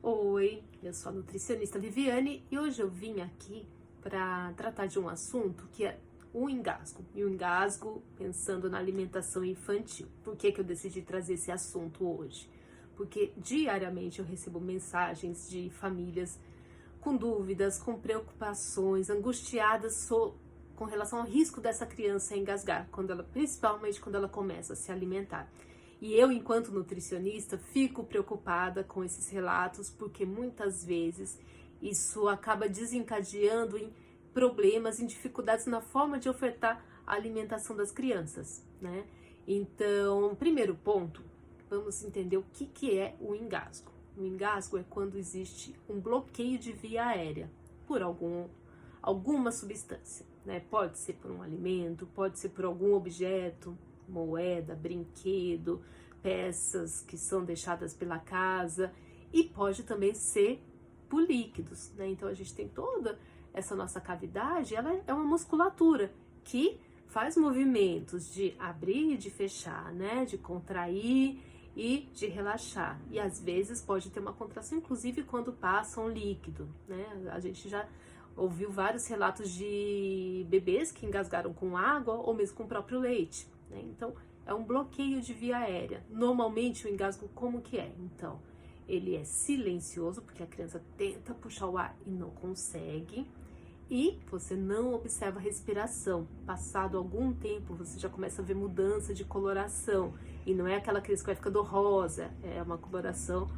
Oi, eu sou a nutricionista Viviane e hoje eu vim aqui para tratar de um assunto que é o engasgo. E o engasgo pensando na alimentação infantil. Por que que eu decidi trazer esse assunto hoje? Porque diariamente eu recebo mensagens de famílias com dúvidas, com preocupações, angustiadas com relação ao risco dessa criança engasgar, principalmente quando ela começa a se alimentar. E eu, enquanto nutricionista, fico preocupada com esses relatos, porque muitas vezes isso acaba desencadeando em problemas, em dificuldades na forma de ofertar a alimentação das crianças, né? Então, primeiro ponto, vamos entender o que é o engasgo. O engasgo é quando existe um bloqueio de via aérea por alguma substância, né? Pode ser por um alimento, pode ser por algum objeto, moeda, brinquedo, peças que são deixadas pela casa, e pode também ser por líquidos, né? Então a gente tem toda essa nossa cavidade, ela é uma musculatura que faz movimentos de abrir e de fechar, né? De contrair e de relaxar. E às vezes pode ter uma contração, inclusive quando passa um líquido, né? A gente já ouviu vários relatos de bebês que engasgaram com água ou mesmo com o próprio leite, né? Então, é um bloqueio de via aérea. Normalmente, o engasgo como que é? Então, ele é silencioso, porque a criança tenta puxar o ar e não consegue. E você não observa a respiração. Passado algum tempo, você já começa a ver mudança de coloração. E não é aquela criança que vai ficando rosa, é uma coloração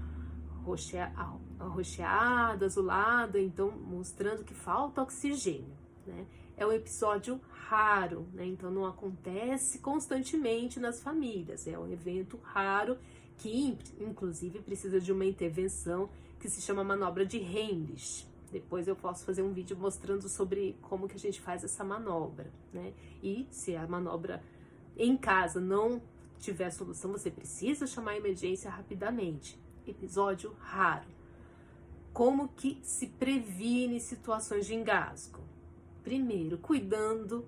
arroxeada, azulada, então mostrando que falta oxigênio, né? É um episódio raro, né? Então não acontece constantemente nas famílias, é um evento raro que inclusive precisa de uma intervenção que se chama manobra de Heimlich. Depois eu posso fazer um vídeo mostrando sobre como que a gente faz essa manobra, né? E se a manobra em casa não tiver solução, você precisa chamar a emergência rapidamente. Episódio raro. Como que se previne situações de engasgo? Primeiro, cuidando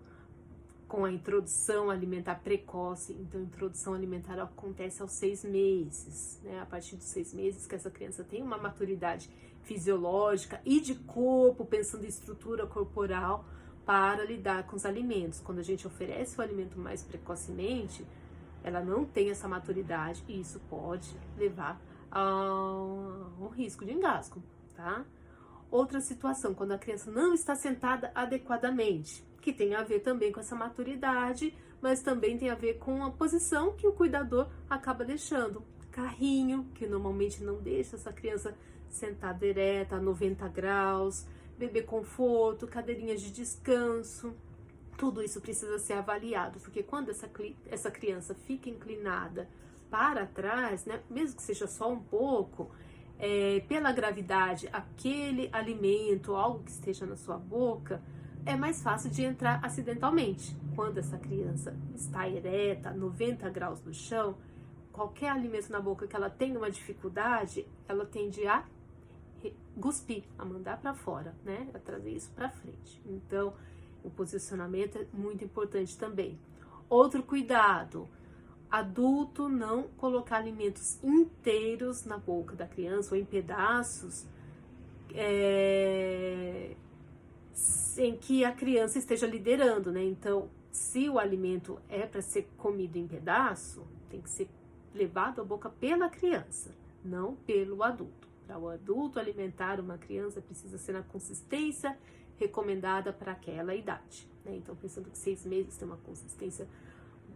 com a introdução alimentar precoce. Então, a introdução alimentar acontece aos 6 meses, né? A partir dos 6 meses que essa criança tem uma maturidade fisiológica e de corpo, pensando em estrutura corporal, para lidar com os alimentos. Quando a gente oferece o alimento mais precocemente, ela não tem essa maturidade e isso pode levar a um risco de engasgo, tá? Outra situação, quando a criança não está sentada adequadamente, que tem a ver também com essa maturidade, mas também tem a ver com a posição que o cuidador acaba deixando. Carrinho, que normalmente não deixa essa criança sentada ereta, a 90 graus, bebê conforto, cadeirinhas de descanso. Tudo isso precisa ser avaliado, porque quando essa criança fica inclinada para trás, né, mesmo que seja só um pouco, pela gravidade, aquele alimento, algo que esteja na sua boca, é mais fácil de entrar acidentalmente. Quando essa criança está ereta, 90 graus no chão, qualquer alimento na boca que ela tenha uma dificuldade, ela tende a cuspir, a mandar para fora, né? A trazer isso para frente. Então, o posicionamento é muito importante também. Outro cuidado: adulto não colocar alimentos inteiros na boca da criança ou em pedaços sem que a criança esteja liderando, né? Então, se o alimento é para ser comido em pedaço, tem que ser levado à boca pela criança, não pelo adulto. Para o adulto alimentar uma criança, precisa ser na consistência recomendada para aquela idade, né? Então, pensando que 6 meses tem uma consistência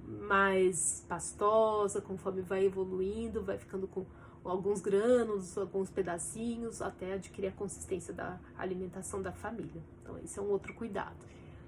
mais pastosa, conforme vai evoluindo, vai ficando com alguns grânulos, alguns pedacinhos, até adquirir a consistência da alimentação da família. Então, esse é um outro cuidado.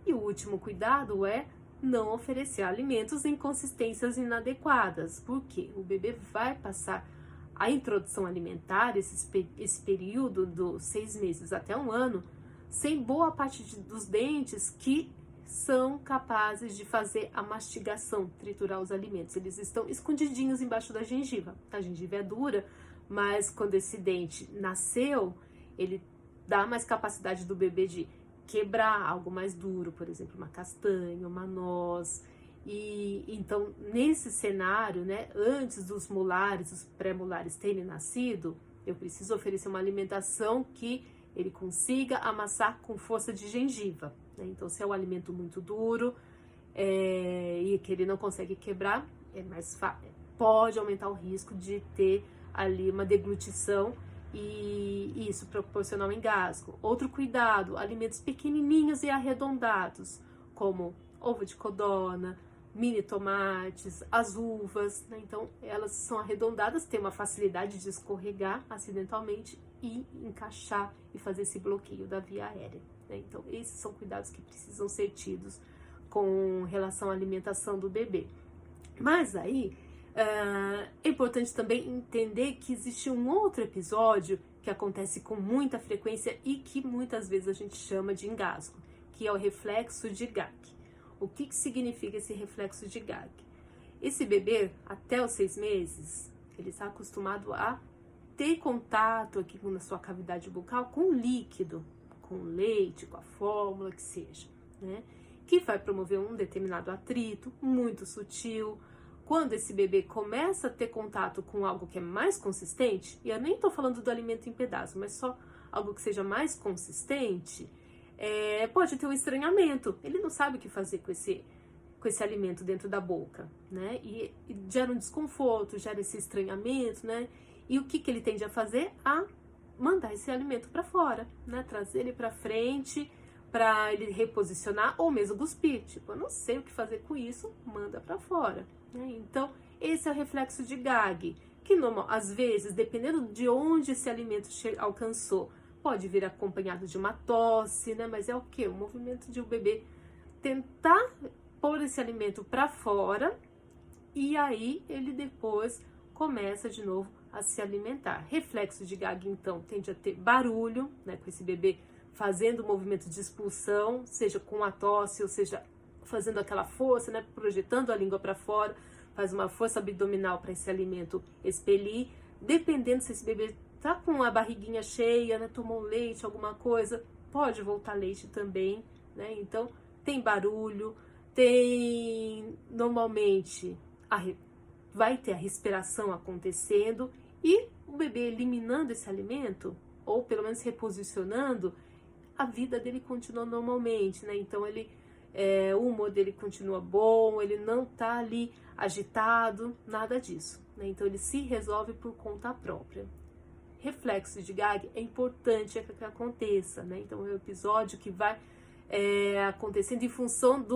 E o último cuidado é não oferecer alimentos em consistências inadequadas, porque o bebê vai passar a introdução alimentar, esse período dos 6 meses até 1 ano, sem boa parte dos dentes que são capazes de fazer a mastigação, triturar os alimentos. Eles estão escondidinhos embaixo da gengiva. A gengiva é dura, mas quando esse dente nasceu, ele dá mais capacidade do bebê de quebrar algo mais duro, por exemplo, uma castanha, uma noz. E então, nesse cenário, né, antes dos molares, os pré-molares terem nascido, Eu preciso oferecer uma alimentação que ele consiga amassar com força de gengiva, né? Então, se é um alimento muito duro e que ele não consegue quebrar, pode aumentar o risco de ter ali uma deglutição e isso proporcionar um engasgo. Outro cuidado, alimentos pequenininhos e arredondados, como ovo de codorna, mini tomates, as uvas, né? Então elas são arredondadas, têm uma facilidade de escorregar acidentalmente e encaixar e fazer esse bloqueio da via aérea, né? Então esses são cuidados que precisam ser tidos com relação à alimentação do bebê. Mas aí é importante também entender que existe um outro episódio que acontece com muita frequência e que muitas vezes a gente chama de engasgo, que é o reflexo de Gag. O que significa esse reflexo de Gag? Esse bebê, até os 6 meses, ele está acostumado a ter contato aqui na sua cavidade bucal com líquido, com leite, com a fórmula, que seja, né? Que vai promover um determinado atrito muito sutil. Quando esse bebê começa a ter contato com algo que é mais consistente, e eu nem estou falando do alimento em pedaço, mas só algo que seja mais consistente, pode ter um estranhamento. Ele não sabe o que fazer com esse alimento dentro da boca, né? E gera um desconforto, gera esse estranhamento, né? E o que ele tende a fazer? A mandar esse alimento para fora, né? Trazer ele para frente, para ele reposicionar ou mesmo cuspir. Tipo, eu não sei o que fazer com isso, manda para fora, né? Então, esse é o reflexo de Gag, que às vezes, dependendo de onde esse alimento alcançou, pode vir acompanhado de uma tosse, né? Mas é o quê? O movimento de o bebê tentar pôr esse alimento para fora e aí ele depois começa de novo a se alimentar. Reflexo de Gag, então, tende a ter barulho, né? Com esse bebê fazendo o movimento de expulsão, seja com a tosse, ou seja, fazendo aquela força, né? Projetando a língua para fora, faz uma força abdominal para esse alimento expelir. Dependendo se esse bebê tá com a barriguinha cheia, né? Tomou leite, alguma coisa, pode voltar leite também, né? Então, tem barulho, normalmente vai ter a respiração acontecendo e o bebê eliminando esse alimento, ou pelo menos reposicionando, a vida dele continua normalmente, né? Então, o humor dele continua bom, ele não tá ali agitado, nada disso, né? Então, ele se resolve por conta própria. Reflexo de Gag é importante que aconteça, né? Então, é um episódio que vai acontecendo em função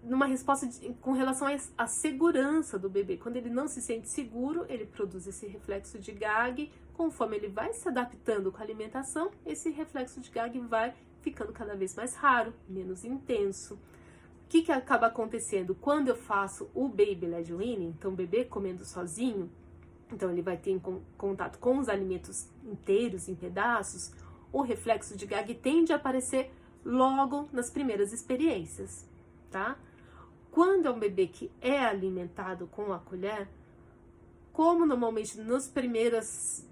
numa resposta com relação à segurança do bebê. Quando ele não se sente seguro, ele produz esse reflexo de Gag. Conforme ele vai se adaptando com a alimentação, esse reflexo de Gag vai ficando cada vez mais raro, menos intenso. O que acaba acontecendo? Quando eu faço o baby led weaning, então o bebê comendo sozinho, então ele vai ter contato com os alimentos inteiros, em pedaços, o reflexo de Gag tende a aparecer logo nas primeiras experiências, tá? Quando é um bebê que é alimentado com a colher, como normalmente nos primeiros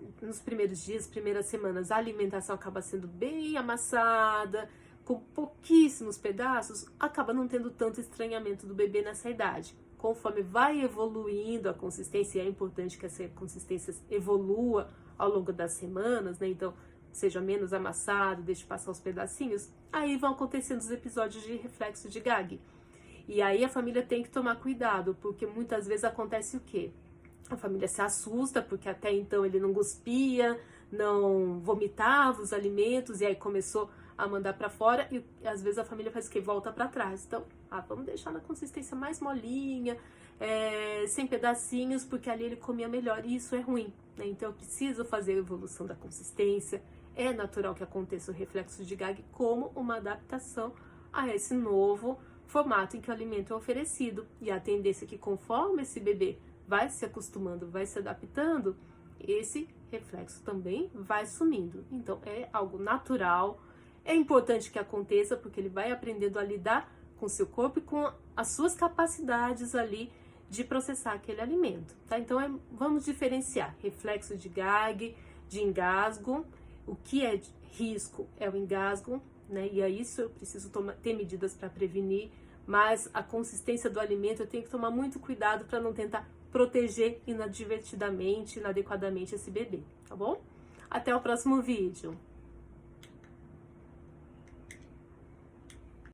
dias, primeiras semanas, a alimentação acaba sendo bem amassada, com pouquíssimos pedaços, acaba não tendo tanto estranhamento do bebê nessa idade. Conforme vai evoluindo a consistência, é importante que essa consistência evolua ao longo das semanas, né? Então, seja menos amassado, deixe passar os pedacinhos, aí vão acontecendo os episódios de reflexo de Gag. E aí a família tem que tomar cuidado, porque muitas vezes acontece o quê? A família se assusta, porque até então ele não cuspia, não vomitava os alimentos, e aí começou a mandar para fora, e às vezes a família faz o quê? Volta para trás. Então, vamos deixar na consistência mais molinha, sem pedacinhos, porque ali ele comia melhor, e isso é ruim, né? Então eu preciso fazer a evolução da consistência. É natural que aconteça o reflexo de Gag como uma adaptação a esse novo formato em que o alimento é oferecido. E a tendência é que conforme esse bebê vai se acostumando, vai se adaptando, esse reflexo também vai sumindo. Então é algo natural, é importante que aconteça porque ele vai aprendendo a lidar com seu corpo e com as suas capacidades ali de processar aquele alimento, tá? Então vamos diferenciar reflexo de Gag, de engasgo. O que é risco é o engasgo, né? E aí isso eu preciso ter medidas para prevenir, mas a consistência do alimento eu tenho que tomar muito cuidado para não tentar proteger inadvertidamente, inadequadamente esse bebê, tá bom? Até o próximo vídeo.